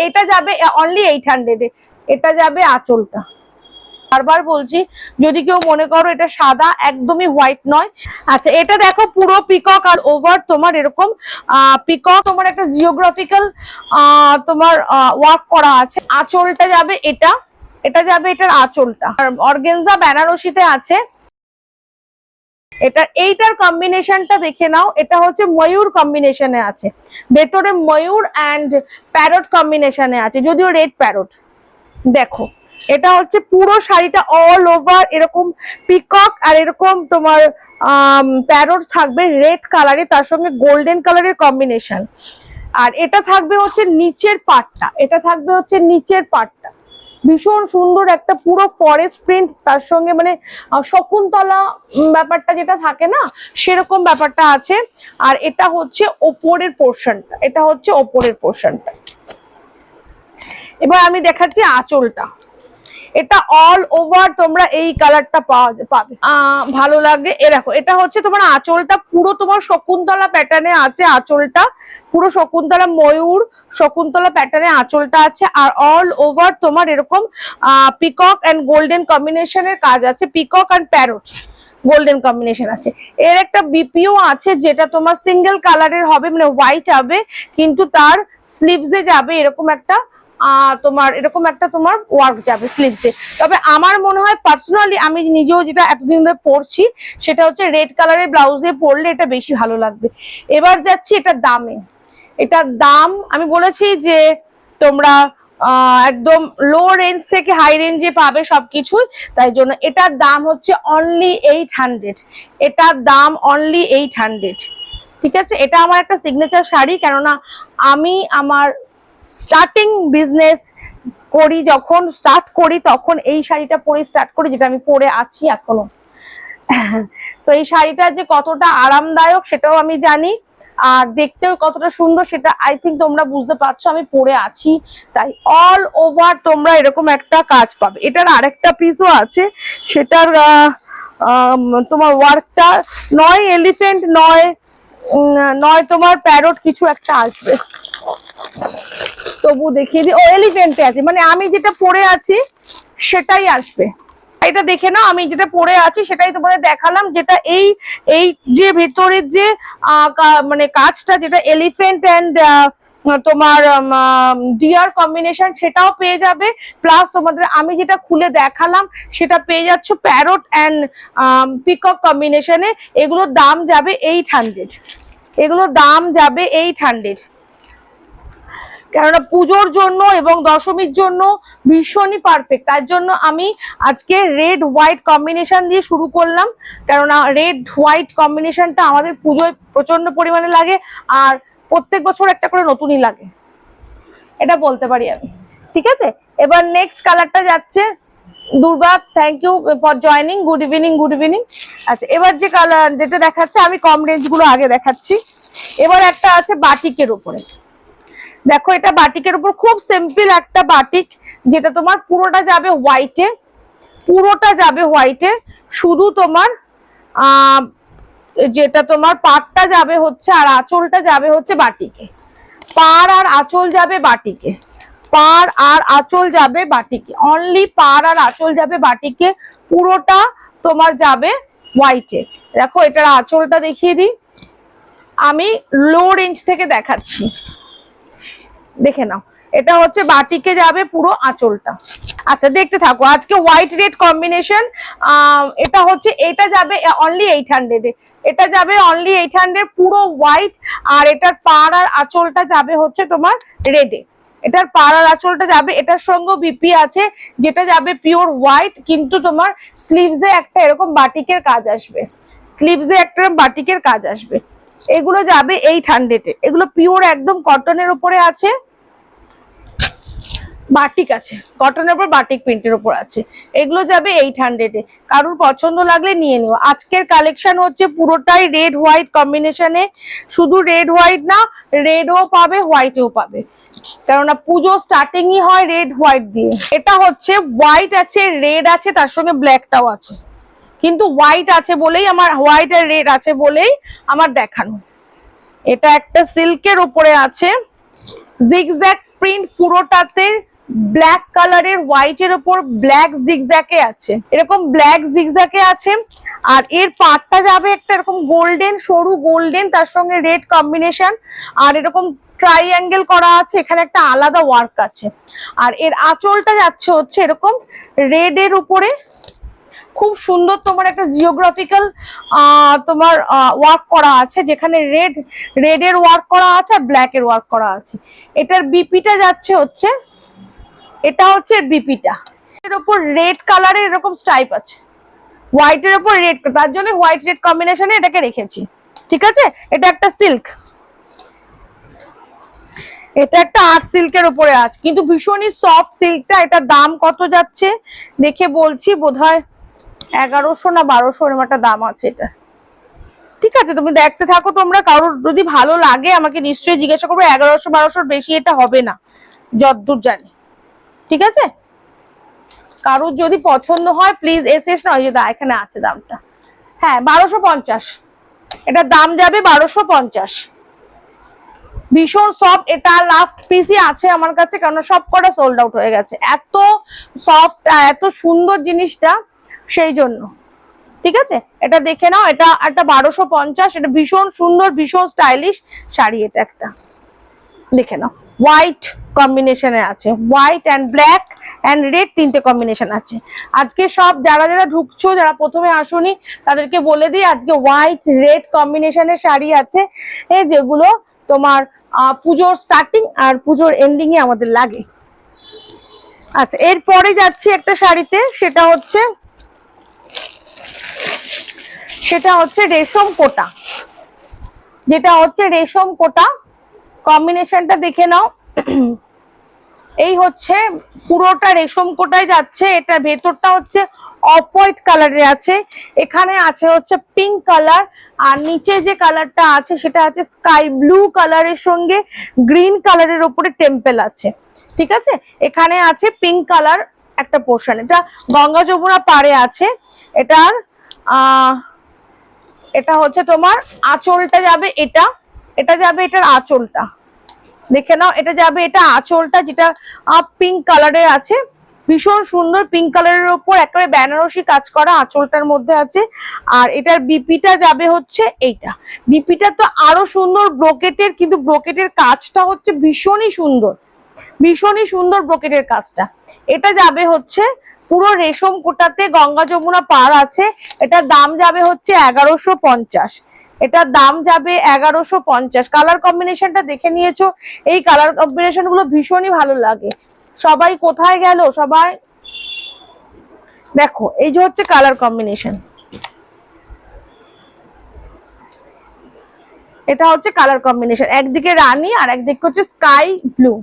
এটা যাবে অনলি 800 এ। এটা যাবে আঁচলটা, বারবার বলছি যদি কেউ মনে করো এটা সাদা, একদমই হোয়াইট নয়। আচ্ছা এটা দেখো পুরো পিকক আর ওভার তোমার এরকম পিকক, তোমার একটা জিওগ্রাফিক্যাল তোমার ওয়ার্ক করা আছে। আঁচলটা যাবে এটা, এটা যাবে এটার আঁচলটা, আর অর্গানজা বেনারসিতে আছে। এটা এইটার কম্বিনেশনটা দেখে নাও, এটা হচ্ছে ময়ূর কম্বিনেশনে আছে, ভেতরে ময়ূর অ্যান্ড প্যারট কম্বিনেশনে আছে, যদিও রেড প্যারট। দেখো এটা হচ্ছে পুরো শাড়িটা অল ওভার এরকম পিকক আর এরকম তোমার প্যারট থাকবে রেড কালারে, তার সঙ্গে গোল্ডেন কালারের কম্বিনেশন। আর এটা থাকবে হচ্ছে নিচের পাটটা, এটা থাকবে হচ্ছে নিচের পাটটা ভীষণ সুন্দর একটা পুরো ফরেস্ট প্রিন্ট, তার সঙ্গে মানে শকুন্তলা ব্যাপারটা যেটা থাকে না সেরকম ব্যাপারটা আছে। আর এটা হচ্ছে ওপরের পোর্শনটা, এটা হচ্ছে ওপরের পোর্শনটা। এবার আমি দেখাচ্ছি আঁচলটা, এটা অল ওভার তোমরা এই কালারটা পাবে, ভালো লাগে। এ দেখো এটা হচ্ছে তোমার আঁচলটা, পুরো তোমার শকুন্তলা প্যাটার্নে আছে আঁচলটা, পুরো শকুন্তলা ময়ূর শকুন্তলা প্যাটার্নে আঁচলটা আছে। আর অল ওভার তোমার এরকম পিকক এন্ড গোল্ডেন কম্বিনেশনের কাজ আছে, peacock and parrot golden combination আছে। এর একটা বিপিও আছে যেটা তোমার সিঙ্গেল কালারের হবে, মানে হোয়াইট হবে, কিন্তু তার স্লিভসে যাবে এরকম একটা তোমার এরকম একটা তোমার ওয়ার্ক যাবে স্লিভসে। তবে আমার মনে হয় পার্সোনালি, আমি নিজেও যেটা এতদিন ধরে পরছি, সেটা হচ্ছে রেড কালারের ব্লাউজে পরলে এটা বেশি ভালো লাগবে। এবার যাচ্ছি এটা দামে। এটার দাম আমি বলেছি যে তোমরা একদম লো রেঞ্জ থেকে হাই রেঞ্জে পাবে সবকিছুই, তাই জন্য এটার দাম হচ্ছে অনলি 800। এটার দাম অনলি 800, ঠিক আছে। এটা আমার একটা সিগনেচার শাড়ি, কেননা আমি আমার স্টার্টিং বিজনেস করি, যখন স্টার্ট করি তখন এই শাড়িটা পরে স্টার্ট করি, যেটা আমি পরে আছি এখনো। তো এই শাড়িটা যে কতটা আরামদায়ক সেটাও আমি জানি, আর দেখতেও কতটা সুন্দর সেটা আই থিঙ্ক তোমরা বুঝতে পারছো, আমি পরে আছি তাই। অল ওভার তোমরা এরকম একটা কাজ পাবে। এটার আরেকটা পিসও আছে, সেটার তোমার ওয়ার্কটা নয় এলিফ্যান্ট নয় তোমার প্যারট, কিছু একটা আসবে, তবু দেখিয়ে দিই। ও এলিফ্যান্টে আছে, মানে আমি যেটা পরে আছি সেটাই আসবে। এটা দেখে নাও, আমি যেটা পরে আছি সেটাই তোমাদের দেখালাম, যেটা এই এই যে ভেতরের যে মানে কাজটা, যেটা এলিফ্যান্ট এন্ড তোমার ডিয়ার কম্বিনেশন, সেটাও পেয়ে যাবে। প্লাস তোমাদের আমি যেটা খুলে দেখালাম সেটা পেয়ে যাচ্ছ প্যারট এন্ড পিকক কম্বিনেশনে। এগুলোর দাম যাবে 800, এগুলোর দাম যাবে 800, কেননা পুজোর জন্য এবং দশমীর জন্য ভীষণই পারফেক্ট। তার জন্য আমি আজকে রেড হোয়াইট কম্বিনেশন দিয়ে শুরু করলাম, কেননা রেড হোয়াইট কম্বিনেশনটা আমাদের পুজোয় প্রচন্ড পরিমাণে লাগে, আর প্রত্যেক বছর একটা করে নতুনই লাগে, এটা বলতে পারি আমি, ঠিক আছে। এবার নেক্সট কালারটা যাচ্ছে Durga, thank you for joining, good evening good evening. আচ্ছা এবার যে কালার যেটা দেখাচ্ছে, আমি কম রেঞ্জ গুলো আগে দেখাচ্ছি। এবার একটা আছে বাটিকের উপরে, দেখো এটা বাটিকের উপর খুব সিম্পল একটা বাটিক, যেটা তোমার পুরোটা যাবে হোয়াইটে, পুরোটা যাবে হোয়াইটে, শুধু তোমার যেটা তোমার পাড়টা যাবে হচ্ছে আর আঁচলটা যাবে হচ্ছে বাটিকে, পাড় আর আঁচল যাবে বাটিকে, পাড় আর আঁচল যাবে বাটিকে, অনলি পাড় আর আঁচল যাবে বাটিকে, পুরোটা তোমার যাবে হোয়াইটে। দেখো এটার আঁচলটা দেখিয়ে দিই, আমি লো রেঞ্জ থেকে দেখাচ্ছি, দেখে নাও। এটা হচ্ছে বাটিকে যাবে পুরো আঁচলটা। আচ্ছা দেখতে থাকো, আজকে হোয়াইট রেড কম্বিনেশন। এটা হচ্ছে, এটা যাবে অনলি 800 এ, এটা যাবে অনলি 800 পুরো হোয়াইট। আর এটার পাড় আর আঁচলটা যাবে হচ্ছে তোমার রেডে, এটার পাড় আর আঁচলটা যাবে। এটার সঙ্গে বিপি আছে যেটা যাবে পিওর হোয়াইট, কিন্তু তোমার স্লিভসে একটা এরকম বাটিকের কাজ আসবে, স্লিভসে একটা বাটিকের কাজ আসবে। এগুলো যাবে 800 এ, এগুলো পিওর একদম কটনের উপরে আছে, বাটিক আছে, কটনের উপর বাটিক প্রিন্টের উপর আছে, এগুলো যাবে 800 এ। কারোর পছন্দ লাগলে নিয়ে নিও। আজকের কালেকশন হচ্ছে পুরোটাই রেড হোয়াইট কম্বিনেশনে, শুধু রেড হোয়াইট না, রেডও পাবে হোয়াইটও পাবে, কেননা পুজো স্টার্টিংই হয় রেড হোয়াইট দিয়ে। এটা হচ্ছে হোয়াইট আছে, রেড আছে, তার সঙ্গে ব্ল্যাকটাও আছে, কিন্তু হোয়াইট আছে বলেই আমার, হোয়াইট আর রেড আছে বলেই আমার দেখানো। এটা একটা সিল্কের উপরে আছে, জিগজ্যাগ প্রিন্ট পুরোটাতে ব্ল্যাক কালারের হোয়াইটের উপর ব্ল্যাক জিগজ্যাকে আছে, এরকম ব্ল্যাক জিগজ্যাকে আছে। আর এর পাটটা যাবে একটা এরকম গোল্ডেন, সরু গোল্ডেন, তার সঙ্গে রেড কম্বিনেশন, আর এরকম ট্রাইঅ্যাঙ্গেল করা আছে, এখানে একটা আলাদা ওয়ার্ক আছে। আর এর আঁচলটা যাচ্ছে হচ্ছে এরকম রেড এর উপরে, খুব সুন্দর তোমার একটা জিওগ্রাফিক্যাল তোমার ওয়ার্ক করা আছে, যেখানে রেড এর ওয়ার্ক করা আছে আর ব্ল্যাক এর ওয়ার্ক করা আছে। এটার বিপিটা যাচ্ছে হচ্ছে, এটা হচ্ছে বিপিটা, এর উপর রেড কালারের এরকম স্ট্রাইপ আছে, হোয়াইটের উপর রেড, তার জন্য হোয়াইট রেড কম্বিনেশনে এটাকে রেখেছি। ঠিক আছে, এটা একটা সিল্ক, এটা একটা আর্ট সিল্কের উপরে আছে, কিন্তু ভীষণই সফট সিল্কটা। এটার দাম কত যাচ্ছে দেখে বলছি, বোধহয় 1100 না 1200 এরকম একটা দাম আছে এটা। ঠিক আছে, তুমি দেখতে থাকো, তোমরা কারোর যদি ভালো লাগে আমাকে নিশ্চয়ই জিজ্ঞাসা করবে। 1100-1200 বেশি এটা হবে না যতদূর জানি। ঠিক আছে, কারোর যদি পছন্দ হয় প্লিজ এসএস না, ওই যে এখানে আছে দামটা, হ্যাঁ 1250, এটার দাম যাবে 1250। ভীষণ সফট, এটা লাস্ট পিসই আছে আমার কাছে, কারণ সব কটা সোল্ড আউট হয়ে গেছে। এত সফট, এত সুন্দর জিনিসটা, সেই জন্য। ঠিক আছে, এটা দেখে নাও, এটা একটা 1250, এটা ভীষণ সুন্দর, ভীষণ স্টাইলিশ শাড়ি। এটা একটা দেখে নাও, হোয়াইট কম্বিনেশনে আছে, white and black and red, তিনটে কম্বিনেশন আছে। আজকে সব যারা যারা ঢুকছো, যারা প্রথমে আসুনি, তাদেরকে বলে দিই আজকে হোয়াইট রেড কম্বিনেশনের শাড়ি আছে, যেগুলো তোমার পুজোর স্টার্টিং আর পুজোর এন্ডিং এ আমাদের লাগে। আচ্ছা, এরপরে যাচ্ছি একটা শাড়িতে, সেটা হচ্ছে রেশম কোটা, যেটা হচ্ছে রেশম কোটা। কম্বিনেশনটা দেখে নাও, এই হচ্ছে পুরোটা রেশম কোটায় যাচ্ছে। এটা ভেতরটা হচ্ছে অফ হোয়াইট কালারের আছে, এখানে আছে হচ্ছে পিঙ্ক কালার, আর নিচে যে কালারটা আছে সেটা আছে স্কাই ব্লু কালারের সঙ্গে গ্রিন কালারের উপরে টেম্পল আছে। ঠিক আছে, এখানে আছে পিঙ্ক কালার একটা পোর্শন, এটা গঙ্গা যমুনা পাড়ে আছে। এটা হচ্ছে তোমার আঁচলটা যাবে, এটা যাবে এটার আঁচলটা দেখে নাও, এটা যাবে এটা আঁচলটা, যেটা পিঙ্ক কালারের আছে, ভীষণ সুন্দর পিঙ্ক কালারের উপর একেবারে বেনারসি কাজ করা আঁচলটার মধ্যে আছে। আর এটার বিপিটা যাবে হচ্ছে এইটা, বিপিটা তো আরো সুন্দর ব্রোকেটের, কিন্তু ব্রোকেটের কাজটা হচ্ছে ভীষণই সুন্দর, ভীষণই সুন্দর ব্রোকেটের কাজটা। এটা যাবে হচ্ছে পুরো রেশম কোটাতে, গঙ্গা যমুনা পাড় আছে। এটার দাম যাবে হচ্ছে 1150, এটার দাম যাবে 1150। কালার কম্বিনেশনটা দেখে নিয়েছো, এই কালার কম্বিনেশন গুলো ভীষণই ভালো লাগে। সবাই কোথায় গেল, সবাই দেখো, এই যে হচ্ছে কালার কম্বিনেশন, এটা হচ্ছে কালার কম্বিনেশন, একদিকে রানী আর একদিকে হচ্ছে স্কাই ব্লু।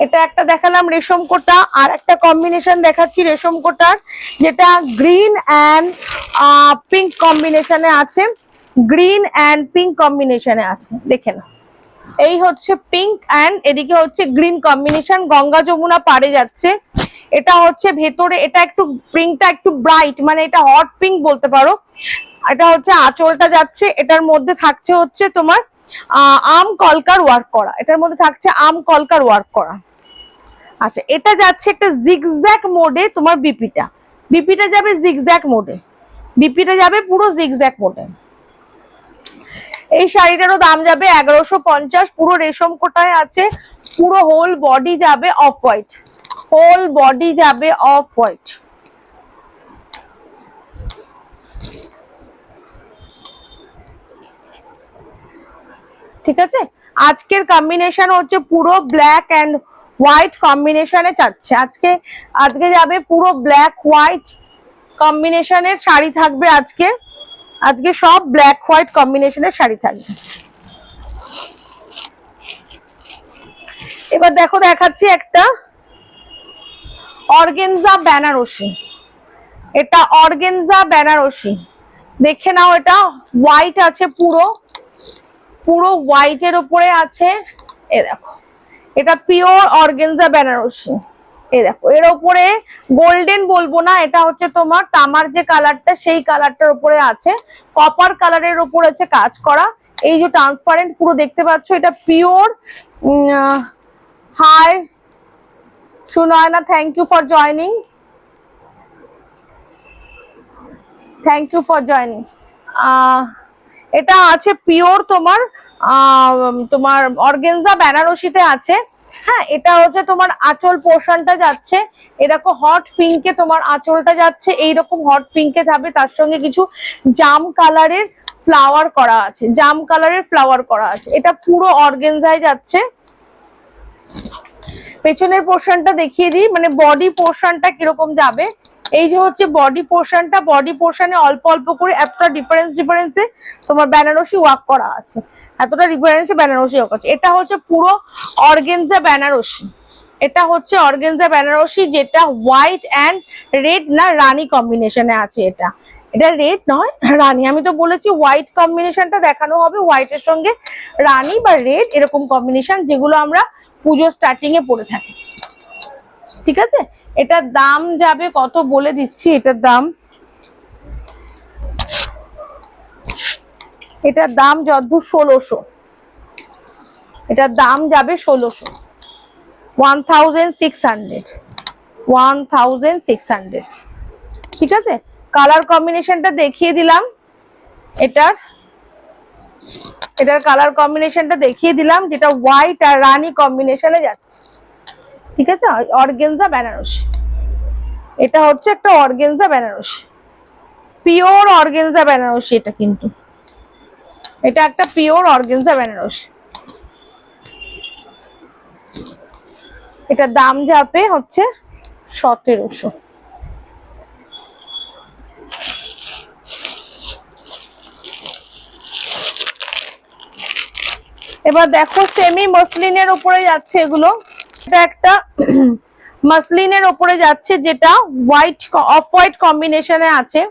এটা একটা দেখালাম রেশম কোটা, আর একটা কম্বিনেশন দেখাচ্ছি রেশম কোটার, যেটা গ্রিন অ্যান্ড পিঙ্ক কম্বিনেশনে আছে, গ্রিন অ্যান্ড পিঙ্ক কম্বিনেশনে আছে। দেখে না, এই হচ্ছে পিঙ্ক অ্যান্ড এদিকে হচ্ছে গ্রিন কম্বিনেশন, গঙ্গা যমুনা পাড়ে যাচ্ছে। এটা হচ্ছে ভেতরে, এটা একটু পিঙ্কটা একটু ব্রাইট, মানে এটা হট পিঙ্ক বলতে পারো। এটা হচ্ছে আঁচলটা যাচ্ছে, এটার মধ্যে থাকছে হচ্ছে তোমার আম কলকার ওয়ার্ক করা, এটার মধ্যে থাকছে আম কলকার ওয়ার্ক করা। আচ্ছা, এটা যাচ্ছে একটা জিগজ্যাগ মোডে, তোমার বিপিটা যাবে জিগজ্যাগ মোডে, বিপিটা যাবে পুরো জিগজ্যাগ মোডে। এই শাড়িটারও দাম যাবে 1150, পুরো রেশম কোটায় আছে, পুরো হোল বডি যাবে অফ হোয়াইট, হোল বডি যাবে অফ হোয়াইট। ঠিক আছে, আজকের কম্বিনেশন হচ্ছে পুরো ব্ল্যাক অ্যান্ড হোয়াইট কম্বিনেশনে যাচ্ছে। আজকে যাবে পুরো ব্ল্যাক হোয়াইট কম্বিনেশনের শাড়ি থাকবে আজকে সব ব্ল্যাক হোয়াইট কম্বিনেশনের শাড়ি থাকবে। এবার দেখো, দেখাচ্ছি একটা অর্গেনজা বেনারসি, এটা অর্গেনজা বেনারসি দেখে নাও, এটা হোয়াইট আছে, পুরো হোয়াইটের উপরে আছে। এ দেখো, এটা পিওর অর্গেনজা বেনারসি, এই দেখো, এর উপরে গোল্ডেন বলবো না, এটা হচ্ছে তোমার তামার যে কালারটা সেই কালারটার উপরে আছে, কপার কালারের উপর আছে কাজ করা। এই যে ট্রান্সপারেন্ট পুরো দেখতে পাচ্ছ, এটা pure. Hi Sunayana, thank you for joining, thank you for joining. এটা আছে পিওর তোমার তোমার অর্গেনজা বেনারসিতে আছে। হ্যাঁ, এটা হচ্ছে তোমার আঁচল পোর্শনটা যাচ্ছে এরকম হট পিঙ্কে, তোমার আঁচলটা যাচ্ছে এইরকম হট পিঙ্কে যাবে, তার সঙ্গে কিছু জাম কালারের ফ্লাওয়ার করা আছে, জাম কালারের ফ্লাওয়ার করা আছে। এটা পুরো অর্গেনজায় যাচ্ছে। পেছনের পোর্শনটা দেখিয়ে দিই, মানে বডি পোর্শনটা কিরকম যাবে। এই যে হচ্ছে বডি পোর্শনটা, বডি পোর্শনে অল্প অল্প করে এতটা ডিফারেন্সে তোমার বেনারসি ওয়ার্ক করা আছে, এতটা ডিফারেন্সে বেনারসি ওয়ার্ক আছে। এটা হচ্ছে পুরো অর্গেনজা বেনারসি, এটা হচ্ছে অর্গেনজা বেনারসি, যেটা হোয়াইট অ্যান্ড রেড না রানী কম্বিনেশনে আছে। এটা এটা রেড নয়, রানী। আমি তো বলেছি হোয়াইট কম্বিনেশনটা দেখানো হবে, হোয়াইটের সঙ্গে রানী বা রেড এরকম কম্বিনেশন, যেগুলো আমরা পুজো স্টার্টিং এ পরে থাকি। ঠিক আছে, এটার দাম যাবে কত বলে দিচ্ছি। এটার দাম যদ্দূর 1600, এটার দাম যাবে 1600, 1600। ঠিক আছে, কালার কম্বিনেশনটা দেখিয়ে দিলাম, এটার কালার কম্বিনেশনটা দেখিয়ে দিলাম, যেটা হোয়াইট আর রানী কম্বিনেশনে যাচ্ছে। ঠিক আছে, অর্গেনজা বেনারসি, এটা হচ্ছে একটা organza Banarasi, pure organza Banarasi. এটা কিন্তু এটা একটা পিওর অর্গেনজা বেনারসি। এটার দাম যাবে হচ্ছে 1700। এবার দেখো সেমি মসলিনের উপরে যাচ্ছে এগুলো। এটা একটা মসলিনের উপরে যাচ্ছে, যেটা হোয়াইট অফ হোয়াইট কম্বিনেশনে আছে।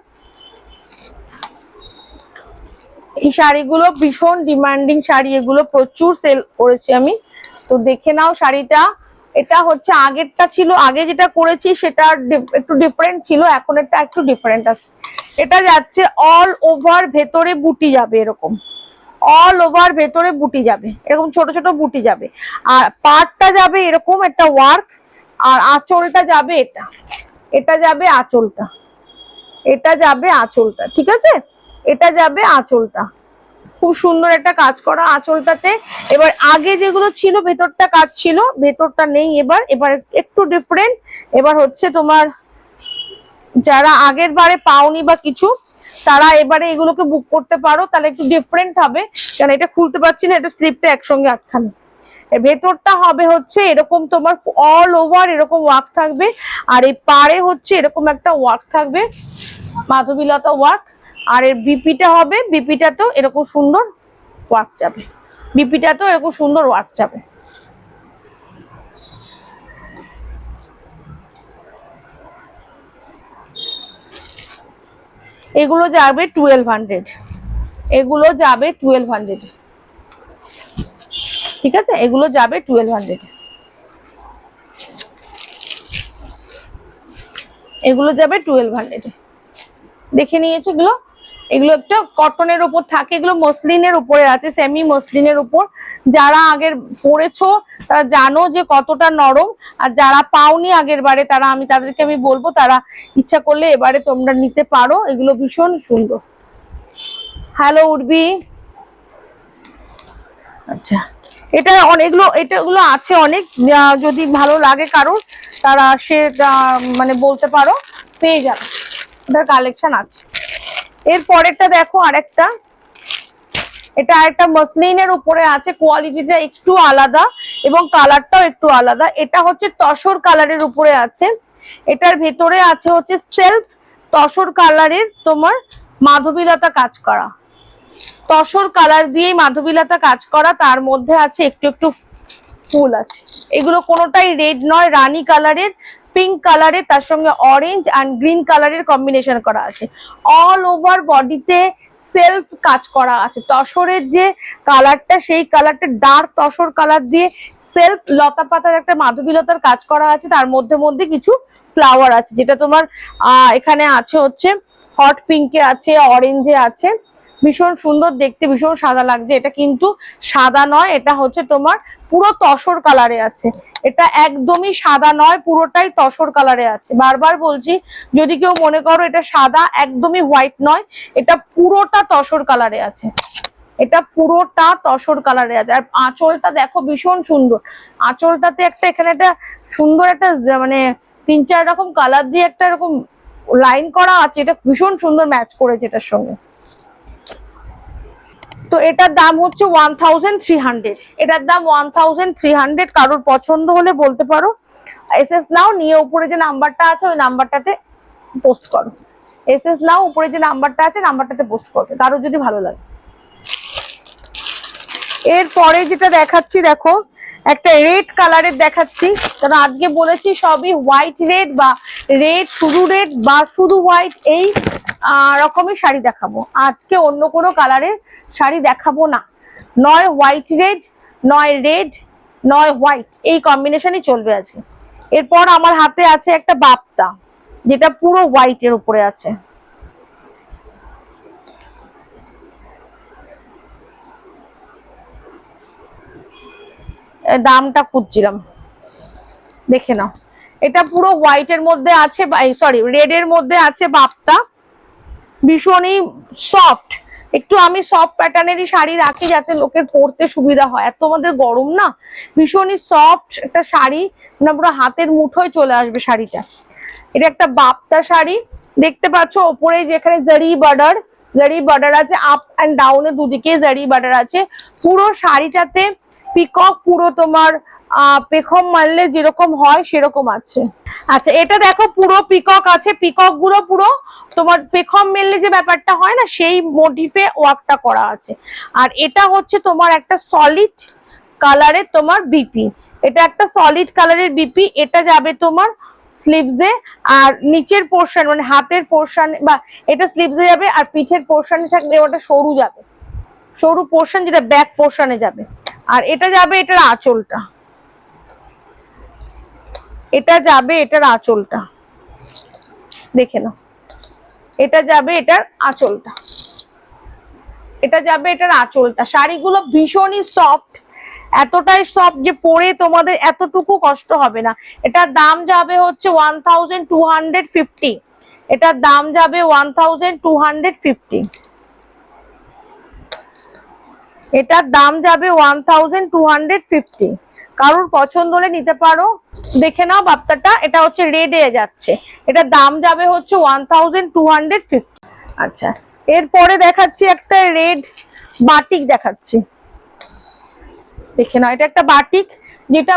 এই শাড়িগুলো ভীষণ ডিমান্ডিং শাড়ি, এগুলো প্রচুর সেল করেছি আমি, তো দেখে নাও শাড়িটা। এটা হচ্ছে আগেরটা ছিল, আগে যেটা করেছি সেটা একটু ডিফারেন্ট ছিল, এখন এটা একটু ডিফারেন্ট আছে। এটা যাচ্ছে অল ওভার, ভেতরে বুটি যাবে এরকম, অল ওভার ভেতরে বুটি যাবে এরকম, ছোট ছোট বুটি যাবে, আর পাড়টা যাবে এরকম একটা ওয়ার্ক, আর আঁচলটা যাবে এটা যাবে আঁচলটা, এটা যাবে আঁচলটা। ঠিক আছে, এটা যাবে আঁচলটা, খুব সুন্দর একটা কাজ করা আঁচলটাতে। এবার আগে যেগুলো ছিল ভেতরটা কাজ ছিল, ভেতরটা নেই এবার, একটু ডিফারেন্ট। এবার হচ্ছে তোমার যারা আগের বারে পাওনি বা কিছু, তারা এবারে এগুলোকে বুক করতে পারো, তাহলে একটু ডিফারেন্ট হবে। কারণ এটা খুলতে পারছি না, এটা স্লিপটা একসঙ্গে আটখানে। ভেতরটা হবে হচ্ছে এরকম, তোমার অল ওভার এরকম ওয়ার্ক থাকবে, আর এই পাড়ে হচ্ছে এরকম একটা ওয়ার্ক থাকবে, মাধবীলতা ওয়ার্ক। আর এর বিপিটা হবে, বিপিটাতেও এরকম সুন্দর ওয়ার্ক যাবে, বিপিটাতেও এরকম সুন্দর ওয়ার্ক যাবে। এগুলো যাবে 1200, এগুলো যাবে 1200। ঠিক আছে, এগুলো যাবে 1200, এগুলো যাবে 1200। দেখে নিয়েছো এগুলো, এগুলো একটা কটনের উপর থাকে, এগুলো মসলিনের উপরে আছে, সেমি মসলিনের উপর। যারা আগের পরেছো তারা জানো যে কতটা নরম, আর যারা পাওনি আগের বারে তাদেরকে আমি বলবো, তারা ইচ্ছা করলে এবারে তোমরা নিতে পারো, এগুলো ভীষণ সুন্দর। হ্যালো উর্বি, আচ্ছা এটা এটাগুলো আছে অনেক, যদি ভালো লাগে কারোর তারা সে মানে বলতে পারো, পেয়ে যাবে, এটার কালেকশন আছে। এর পরেরটা দেখো আরেকটা, এটা আরেকটা মসলিনের উপরে আছে, কোয়ালিটিটা একটু আলাদা এবং কালারটাও একটু আলাদা। এটা হচ্ছে তসর কালারের উপরে আছে, এটার ভেতরে আছে হচ্ছে সেলফ তসর কালারের তোমার মাধবীলতা কাজ করা, তসর কালার দিয়ে মাধবীলতা কাজ করা, তার মধ্যে আছে একটু একটু ফুল আছে। এগুলো কোনোটাই রেড নয়, রানী কালারের, পিঙ্ক কালারের, তার সঙ্গে অরেঞ্জ অ্যান্ড গ্রিন কালারের কম্বিনেশন করা আছে। অল ওভার বডিতে সেলফ কাজ করা আছে, তসরের যে কালারটা সেই কালারটা ডার্ক তসর কালার দিয়ে সেলফ লতা পাতার একটা মাধবীলতার কাজ করা আছে, তার মধ্যে মধ্যে কিছু ফ্লাওয়ার আছে, যেটা তোমার এখানে আছে হচ্ছে হট পিঙ্কে আছে, অরেঞ্জে আছে, ভীষণ সুন্দর দেখতে, ভীষণ সাদা লাগছে। এটা কিন্তু সাদা নয়, এটা হচ্ছে তোমার পুরো তসর কালারে আছে। এটা একদমই সাদা নয়, পুরোটাই তসর কালারে আছে। বারবার বলছি, যদি কেউ মনে করো এটা সাদা, একদমই হোয়াইট নয়, এটা পুরোটা তসর কালারে আছে। এটা পুরোটা তসর কালারে আছে। আর আঁচলটা দেখো ভীষণ সুন্দর। আঁচলটাতে একটা এখানে একটা সুন্দর একটা মানে 3-4 রকম কালার দিয়ে একটা এরকম লাইন করা আছে। এটা ভীষণ সুন্দর ম্যাচ করেছে এটার সঙ্গে। তো এটার দাম হচ্ছে 1300। এটার দাম 1300। কারোর পছন্দ হলে বলতে পারো, এসএস নাও নিয়ে উপরে যে নাম্বারটা আছে ওই নাম্বারটাতে পোস্ট করো। এসএস নাও উপরে যে নাম্বারটা আছে নাম্বারটাতে পোস্ট করবে, কারোর যদি ভালো লাগে। এরপরে যেটা দেখাচ্ছি দেখো, একটা রেড কালারের দেখাচ্ছি, কারণ আজকে বলেছি সবই হোয়াইট রেড বা রেড শুধু রেড বা শুধু হোয়াইট, এই রকমই শাড়ি দেখাবো। আজকে অন্য কোনো কালারের শাড়ি দেখাবো না। নয় হোয়াইট রেড, নয় রেড, নয় হোয়াইট, এই কম্বিনেশনই চলবে আজকে। এরপর আমার হাতে আছে একটা বাপ্তা, যেটা পুরো হোয়াইটের উপরে আছে। দামটা খুঁজছিলাম, দেখে নাও। এটা পুরো হোয়াইটের মধ্যে আছে, সরি রেড এর মধ্যে আছে বাপ্তা। ভীষণই সফট, একটু আমি সফট প্যাটার্নেরই শাড়ি রাখি যাতে লোকের পরতে সুবিধা হয়। এত আমাদের গরম না, ভীষণই সফট একটা শাড়ি, না পুরো হাতের মুঠোয় চলে আসবে শাড়িটা। এটা একটা বাপ্তা শাড়ি, দেখতে পাচ্ছ ওপরে যেখানে জারি বর্ডার আছে, আপ অ্যান্ড ডাউনে দুদিকে জারি বর্ডার আছে। পুরো শাড়িটাতে পিকক, পুরো তোমার পেখম মারলে যেরকম হয় সেরকম আছে। আচ্ছা এটা দেখো পুরো পিকক আছে, পিকক গুলো পুরো তোমার পেখম মেললে যে ব্যাপারটা হয় না, সেই মোটিফে ওয়ার্কটা করা আছে। আর এটা হচ্ছে তোমার একটা সলিড কালারের তোমার বিপি, এটা একটা সলিড কালারের বিপি। এটা যাবে তোমার স্লিভসে, আর নিচের পোর্শন মানে হাতের পোর্শন বা এটা স্লিভসে যাবে, আর পিঠের পোর্শনে থাকলে ওটা সরু যাবে, সরু পোর্শন যেটা ব্যাক পোর্শনে যাবে। আর এটা যাবে এটার আঁচলটা, এটা যাবে এটার আঁচলটা, দেখে নাও। এটা যাবে এটার আঁচলটা, এটা যাবে এটার আঁচলটা। শাড়িগুলো ভীষণই সফট, এতটাই সফট যে পরে তোমাদের এতটুকু কষ্ট হবে না। এটার দাম যাবে হচ্ছে 1250। এটার দাম যাবে 1250। এটার দাম যাবে 1250। কারোর পছন্দ হলে নিতে পারো, দেখে নাও বাপ্তাটা। এটা হচ্ছে রেডে যাচ্ছে, এটার দাম যাবে হচ্ছে 1250। আচ্ছা এরপরে দেখাচ্ছি একটা রেড বাটিক দেখাচ্ছি, দেখে নাও। এটা একটা বাটিক যেটা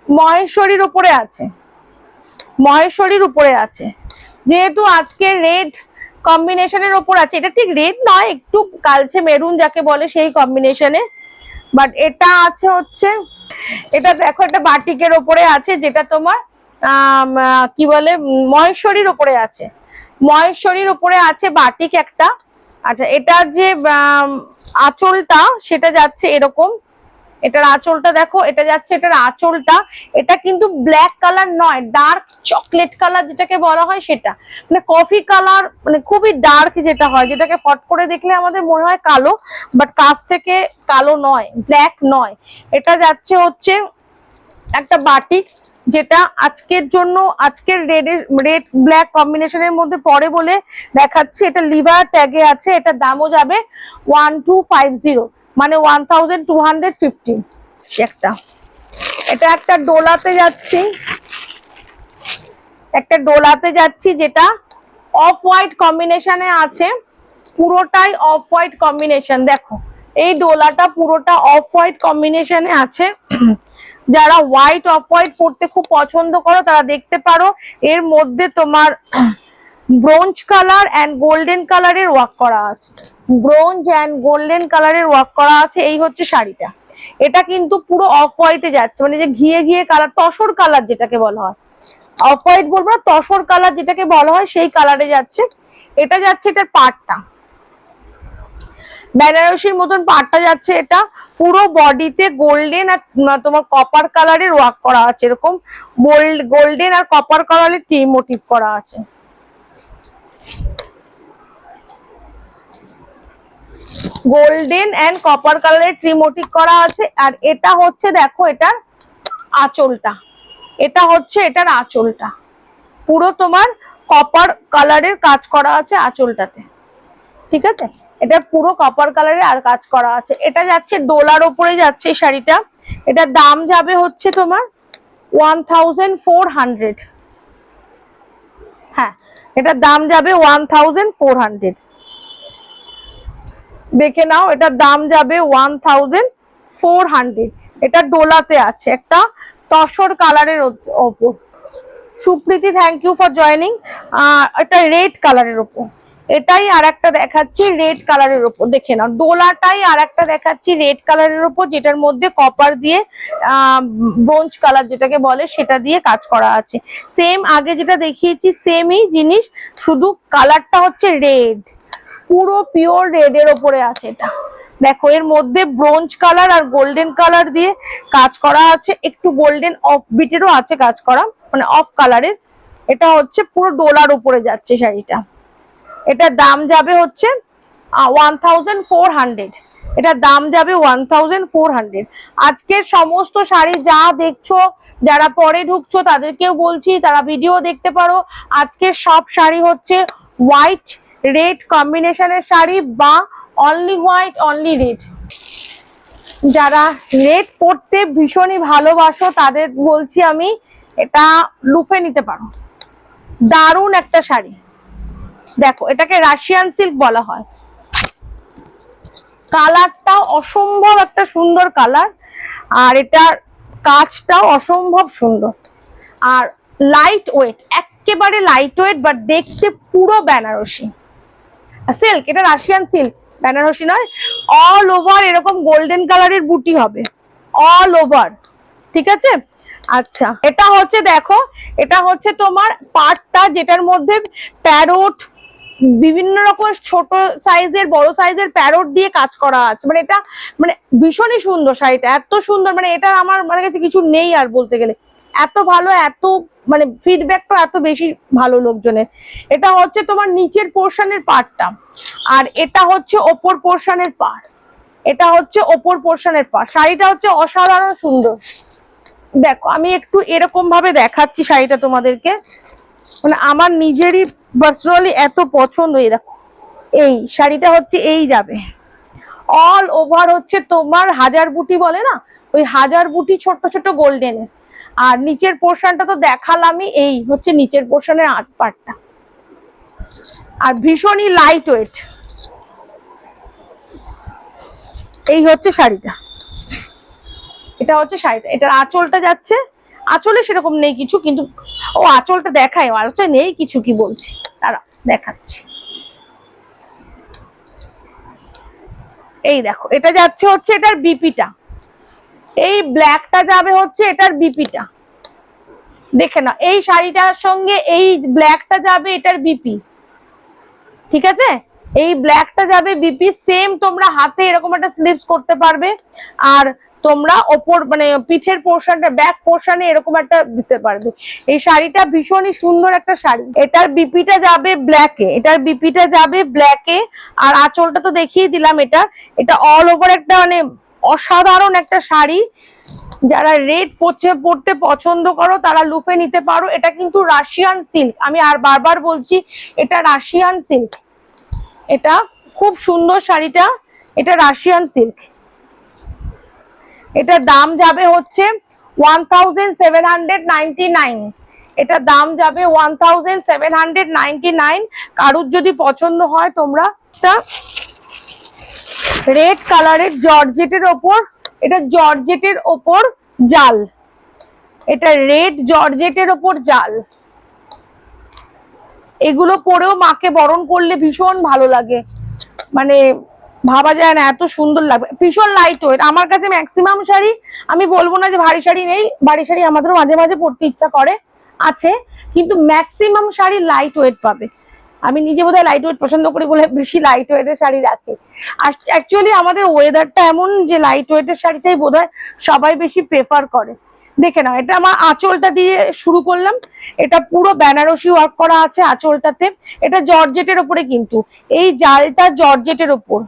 মহেশ্বরীর উপরে আছে, মহেশ্বরীর উপরে আছে। যেহেতু আজকে রেড কম্বিনেশনের ওপর আছে, এটা ঠিক রেড নয়, একটু কালচে মেরুন যাকে বলে সেই কম্বিনেশনে, বাট এটা আছে হচ্ছে, এটা দেখো একটা বাটিকের ওপরে আছে, যেটা তোমার কি বলে মহেশ্বরীর ওপরে আছে, মহেশ্বরীর উপরে আছে বাটিক একটা। আচ্ছা এটার যে আঁচলটা সেটা যাচ্ছে এরকম, এটার আঁচলটা দেখো, এটা যাচ্ছে এটার আঁচলটা। এটা কিন্তু ব্ল্যাক কালার নয়, ডার্ক চকলেট কালার যেটাকে বলা হয় সেটা, মানে কফি কালার, মানে খুবই ডার্ক যেটা হয়, যেটাকে ফট করে দেখলে আমাদের মনে হয় কালো, বাট কাছ থেকে কালো নয়, ব্ল্যাক নয়। এটা যাচ্ছে হচ্ছে একটা বাটিক, যেটা আজকের জন্য আজকের রেড ব্ল্যাক কম্বিনেশনের মধ্যে পড়ে বলে দেখাচ্ছি। এটা লিভার ট্যাগে আছে, এটার দামও যাবে 1250, মানে 1250। একটা এটা একটা ডোলাতে যাচ্ছি, একটা ডোলাতে যাচ্ছি যেটা অফ হোয়াইট কম্বিনেশনে আছে, পুরোটাই অফ হোয়াইট কম্বিনেশন। দেখো এই ডোলাটা পুরোটা অফ হোয়াইট কম্বিনেশনে আছে। যারা হোয়াইট অফ হোয়াইট পরতে খুব পছন্দ করো তারা দেখতে পারো। এর মধ্যে তোমার ব্রোঞ্জ কালার এন্ড গোল্ডেন কালারের ওয়ার্ক করা আছে, ব্রোঞ্জ এন্ড গোল্ডেন কালারের ওয়ার্ক করা আছে। এই হচ্ছে শাড়িটা, এটা কিন্তু পুরো অফ হোয়াইটে যাচ্ছে, মানে যে ঘিয়ে ঘিয়ে কালার, তসর কালার যেটাকে বলা হয়, অফ হোয়াইট বলবো না, তসর কালার যেটাকে বলা হয় সেই কালারে যাচ্ছে। এটা যাচ্ছে এটার পাটটা, বেনারসির মতন পাটটা যাচ্ছে। এটা পুরো বডিতে গোল্ডেন আর তোমার কপার কালারের ওয়ার্ক করা আছে, এরকম গোল্ডেন আর কপার কালারের টি মোটিভ করা আছে। গোল্ডেন এন্ড কপার কালারের ট্রিমোটিক করা আছে। আর এটা হচ্ছে দেখো এটার আঁচলটা, এটা হচ্ছে এটার আঁচলটা, পুরো তোমার কপার কালারের কাজ করা আছে আঁচলটাতে, ঠিক আছে? এটা পুরো কপার কালারের আর কাজ করা আছে। এটা যাচ্ছে ডোলার ওপরে যাচ্ছে শাড়িটা। এটার দাম যাবে হচ্ছে তোমার 1400। হ্যাঁ, এটার দাম যাবে 1400। দেখে নাও, এটার দাম যাবে 1400। এটা ডোলাতে আছে, একটা তসর কালারের ওপর। Supriti, thank you for joining. এটা রেড কালারের ওপর, এটাই আর একটা দেখাচ্ছি রেড কালারের ওপর। দেখে নাও, ডোলাটাই আর একটা দেখাচ্ছি রেড কালারের ওপর, যেটার মধ্যে কপার দিয়ে ব্রোঞ্জ কালার যেটাকে বলে সেটা দিয়ে কাজ করা আছে। সেম আগে যেটা দেখিয়েছি সেমই জিনিস, শুধু কালারটা হচ্ছে রেড, পুরো পিওর রেড এর ওপরে আছে এটা। দেখো এর মধ্যে ব্রোঞ্জ কালার আর গোল্ডেন কালার দিয়ে কাজ করা আছে, একটু গোল্ডেন অফ বিটেরও আছে কাজ করা, মানে অফ কালারের। এটা হচ্ছে পুরো ডোলার উপরে যাচ্ছে শাড়িটা। এটার দাম যাবে হচ্ছে 1400। এটার দাম যাবে 1400। আজকের সমস্ত শাড়ি যা দেখছো, যারা পরে ঢুকছো তাদেরকেও বলছি তারা ভিডিও দেখতে পারো। আজকের সব শাড়ি হচ্ছে হোয়াইট রেড কম্বিনেশনের শাড়ি, বা অনলি হোয়াইট অনলি রেড। যারা রেড পরতে ভীষণই ভালোবাসো তাদের বলছি আমি, এটা লুফে নিতে পারো। দারুণ একটা শাড়ি। দেখো এটাকে রাশিয়ান সিল্ক বলা হয়। কালারটাও অসম্ভব একটা সুন্দর কালার, আর এটার কাজটাও অসম্ভব সুন্দর, আর লাইট ওয়েট, একেবারে লাইট ওয়েট, বাট দেখতে পুরো বেনারসি সিল্ক। এটা রাশিয়ান সিল্ক, বেনারসি নয়। অল ওভার এরকম গোল্ডেন কালারের বুটি হবে, অল ওভার, ঠিক আছে? আচ্ছা, এটা হচ্ছে দেখো, এটা হচ্ছে তোমার পাটটা, যেটার মধ্যে প্যারোট, বিভিন্ন রকম ছোট সাইজের বড় সাইজের প্যারোট দিয়ে কাজ করা আছে। মানে এটা মানে ভীষণই সুন্দর শাড়িটা, এত সুন্দর, মানে এটা আমার মানে কাছে কিছু নেই আর বলতে গেলে, এত ভালো, এত মানে ফিডব্যাকটা এত বেশি ভালো লোকজনের। এটা হচ্ছে তোমার নিচের পোর্শনের পার্টটা, আর এটা হচ্ছে ওপর পোর্শনের পার্ট। এটা হচ্ছে ওপর পোর্শনের পার্ট। শাড়িটা হচ্ছে অসাধারণ সুন্দর। দেখো আমি একটু এরকম ভাবে দেখাচ্ছি শাড়িটা তোমাদেরকে, মানে আমার নিজেরই পার্সোনালি এত পছন্দ। এই দেখো, এই শাড়িটা হচ্ছে এই যাবে অল ওভার হচ্ছে তোমার হাজার বুটি বলে না, ওই হাজার বুটি ছোট ছোট গোল্ডেনের। আর নিচের পোর্শনটা তো দেখালামই, এই হচ্ছে নিচের পোর্শনের পার্টটা, আর ভীষণই লাইট ওয়েট। এই হচ্ছে শাড়িটা, এটা হচ্ছে শাড়িটা। এটার আঁচলটা যাচ্ছে, আঁচলে সেরকম নেই কিছু, কিন্তু ও আঁচলটা দেখায়, আঁচলে নেই কিছু, কি বলছি তারা দেখাচ্ছি। এই দেখো, এটা যাচ্ছে হচ্ছে এটার বিপিটা, এই ব্ল্যাকটা যাবে হচ্ছে এটার বিপিটা। দেখে না, এই শাড়িটার সঙ্গে এই ব্ল্যাকটা যাবে এটার বিপি, ঠিক আছে? এই ব্ল্যাকটা যাবে বিপি। সেম তোমরা হাতে এরকম একটা স্লিভস করতে পারবে, আর তোমরা ওপর মানে পিঠের পোর্শনটা, ব্যাক পোর্শনে এরকম একটা দিতে পারবে। এই শাড়িটা ভীষণই সুন্দর একটা শাড়ি। এটার বিপিটা যাবে ব্ল্যাকে, এটার বিপিটা যাবে ব্ল্যাকে, আর আঁচলটা তো দেখিয়ে দিলাম। এটা অল ওভার একটা মানে অসাধারণ একটা শাড়ি। যারা রেড পড়তে পছন্দ করো তারা লুফে নিতে পারো। এটা কিন্তু রাশিয়ান সিল্ক, আমি আর বারবার বলছি এটা রাশিয়ান সিল্ক। এটা খুব সুন্দর শাড়িটা, এটা রাশিয়ান সিল্ক। এটার দাম যাবে হচ্ছে 1799। এটার দাম যাবে 1799। কারুর যদি পছন্দ হয় তোমরা রেড কালারের জর্জেটের ওপর, এটা জর্জেটের ওপর জাল, এটা রেড জর্জেটের ওপর জাল। এগুলো পরেও মাকে বরণ করলে ভীষণ ভালো লাগে, মানে ভাবা যায় না এত সুন্দর লাগবে। ভীষণ লাইট ওয়েট। আমার কাছে ম্যাক্সিমাম শাড়ি, আমি বলবো না যে ভারী শাড়ি নেই, ভারী শাড়ি আমাদেরও মাঝে মাঝে পরতে ইচ্ছা করে, আছে, কিন্তু ম্যাক্সিমাম শাড়ি লাইট ওয়েট পাবে। আমি নিজে বোধহয় লাইট ওয়েট পছন্দ করি বলে বেশি লাইট ওয়েটের শাড়ি রাখি। আর অ্যাকচুয়ালি আমাদের ওয়েদারটা এমন যে লাইট ওয়েটের শাড়িটাই বোধহয় সবাই বেশি প্রেফার করে। দেখে নাও, এটা আমার আঁচলটা দিয়ে শুরু করলাম। এটা পুরো বেনারসি ওয়ার্ক করা আছে আঁচলটাতে। এটা জর্জেটের ওপরে, কিন্তু এই জালটা জর্জেটের ওপর,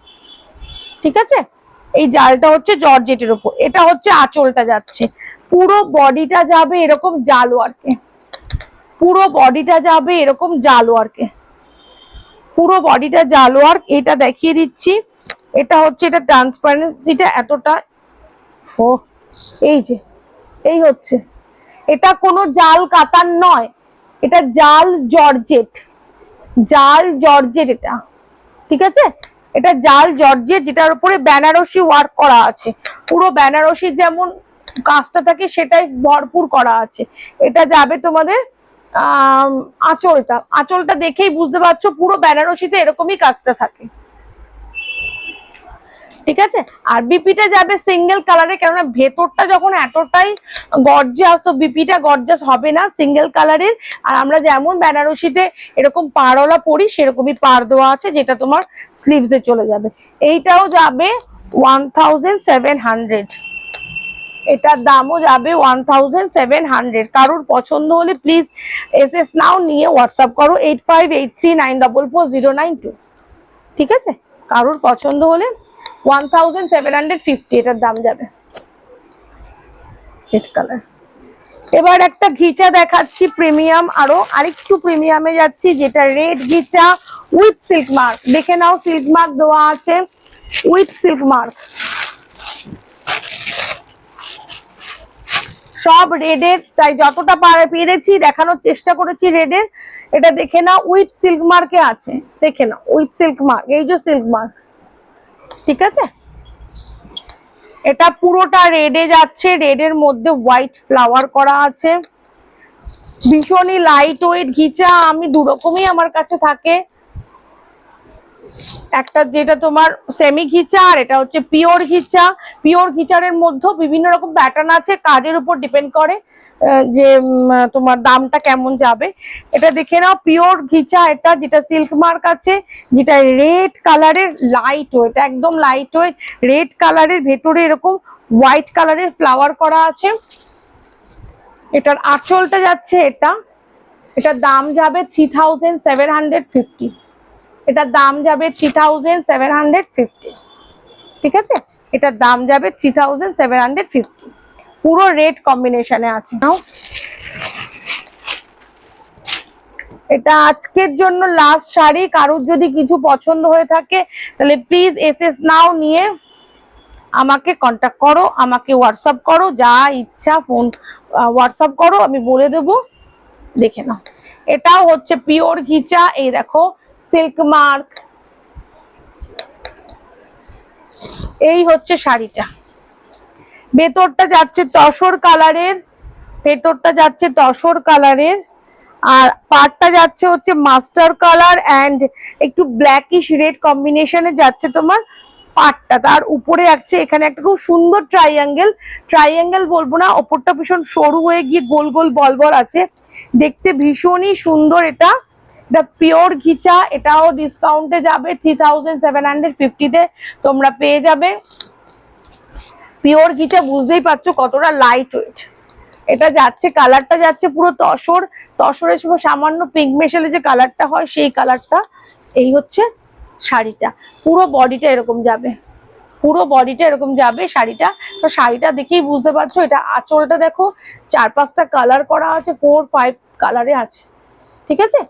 ঠিক আছে, এই জালটা হচ্ছে জর্জেটের উপর। এটা হচ্ছে আঁচলটা যাচ্ছে, পুরো বডিটা যাবে এরকম জাল ওয়ার্কে, পুরো বডিটা যাবে এরকম জাল ওয়ার্কে, পুরো বডিটা জাল ওয়ার্ক। এটা দেখিয়ে দিচ্ছি, এটা হচ্ছে, এটা ট্রান্সপারেন্সিটা এতটা, এই যে এই হচ্ছে, এটা কোনো জাল কাতান নয়, এটা জাল জর্জেট, জাল জর্জেট এটা, ঠিক আছে, এটা জাল জর্জেট যেটার উপরে বেনারসি ওয়ার্ক করা আছে, পুরো বেনারসি যেমন কাজটা থাকে সেটাই ভরপুর করা আছে। এটা যাবে তোমাদের আঁচলটা, আঁচলটা দেখেই বুঝতে পারছো পুরো বেনারসিতে এরকমই কাজটা থাকে, ঠিক আছে। আর বিপিটা যাবে সিঙ্গেল কালারে, কেননা ভেতরটা যখন এতটাই গর্জাস, তো বিপিটা গর্জাস হবে না, সিঙ্গেল কালারের। আর আমরা যেমন বেনারসিতে এরকম পাড়ওয়ালা পরি সেরকমই পাড় দেওয়া আছে, যেটা তোমার স্লিভসে চলে যাবে। এইটাও যাবে 1700, এটার দামও যাবে 1700। কারোর পছন্দ হলে প্লিজ এসএস নাও, নিয়ে হোয়াটসঅ্যাপ করো 8583944092, ঠিক আছে। কারোর পছন্দ হলে 1750 এটার দাম যাবে, রেড কালার। এবার একটা ঘিচা দেখাচ্ছি প্রিমিয়াম, আরেকটু প্রিমিয়ামে যাচ্ছি, যেটা red ghicha with silk mark. দেখে নাও, সিল্ক মার্ক দেওয়া আছে, উইথ সিল্ক মার্ক, সব রেডের, তাই যতটা পেরেছি দেখানোর চেষ্টা করেছি রেডের। এটা দেখে নাও, উইথ সিল্ক মার্কে আছে, দেখে নাও উইথ সিল্ক মার্ক, এই যে সিল্ক মার্ক, ঠিক আছে। এটা পুরোটা রেডে যাচ্ছে, রেডের মধ্যে হোয়াইট ফ্লাওয়ার করা আছে, ভীষণই লাইট ওয়েট ঘিচা। আমি দু রকমই আমার কাছে থাকে, একটা যেটা তোমার সেমি ঘিচা, আর এটা হচ্ছে পিওর ঘিচা। পিওর ঘিচারের মধ্যেও বিভিন্ন রকম প্যাটার্ন আছে, কাজের উপর ডিপেন্ড করে যে তোমার দামটা কেমন যাবে। এটা দেখে নাও পিওর ঘিচা, এটা যেটা সিল্ক মার্ক আছে, যেটা রেড কালারের লাইট ওয়েট, একদম লাইট ওয়েট রেড কালারের, ভেতরে এরকম হোয়াইট কালারের ফ্লাওয়ার করা আছে। এটার আঁচলটা যাচ্ছে এটা, এটার দাম যাবে 3750, এটার দাম যাবে 3750, ঠিক আছে। এটার দাম যাবে 3750, পুরো রেড কম্বিনেশনে আছে। নাও, এটা আজকের জন্য লাস্ট শাড়ি। কারোর যদি কিছু পছন্দ হয়ে থাকে তাহলে প্লিজ এসএস নাও, নিয়ে আমাকে কন্ট্যাক্ট করো, আমাকে হোয়াটসঅ্যাপ করো, যা ইচ্ছা ফোন হোয়াটসঅ্যাপ করো, আমি বলে দেবো। দেখে নাও, এটাও হচ্ছে পিওর ঘিচা, এই দেখো সিল্ক মার্ক। এই হচ্ছে শাড়িটা, ভেতরটা যাচ্ছে তসর কালারের, ভেতরটা যাচ্ছে তসর কালারের, আর পাড়টা যাচ্ছে হচ্ছে মাস্টার কালার অ্যান্ড একটু ব্ল্যাকিশ রেড কম্বিনেশনে যাচ্ছে তোমার পাড়টা। তার উপরে আছে এখানে একটা খুব সুন্দর ট্রাইঅ্যাঙ্গেল, ট্রাইঅ্যাঙ্গেল বলবো না, ওপরটা ভীষণ সরু হয়ে গিয়ে গোল গোল বল বল আছে, দেখতে ভীষণই সুন্দর। এটা পিওর ঘিচা, এটাও ডিসকাউন্টে যাবে 3750-তে তোমরা পেয়ে যাবে। পিওর ঘিচা বুঝতেই পারছো কতটা লাইট ওয়েট। এটা যাচ্ছে, কালারটা যাচ্ছে পুরো তসর, তসরের সময় সামান্য পিঙ্ক মেশালে যে কালারটা হয় সেই কালারটা। এই হচ্ছে শাড়িটা, পুরো বডিটা এরকম যাবে, পুরো বডিটা এরকম যাবে শাড়িটা। তো শাড়িটা দেখেই বুঝতে পারছো, এটা আঁচলটা দেখো 4-5টা কালার করা আছে, 4-5 কালারে আছে, ঠিক আছে।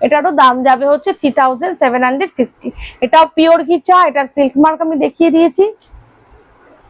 এটারও দাম যাবে হচ্ছে 3750। এটাও পিওর ঘিচা, এটার সিল্ক মার্ক আমি দেখিয়ে দিয়েছি।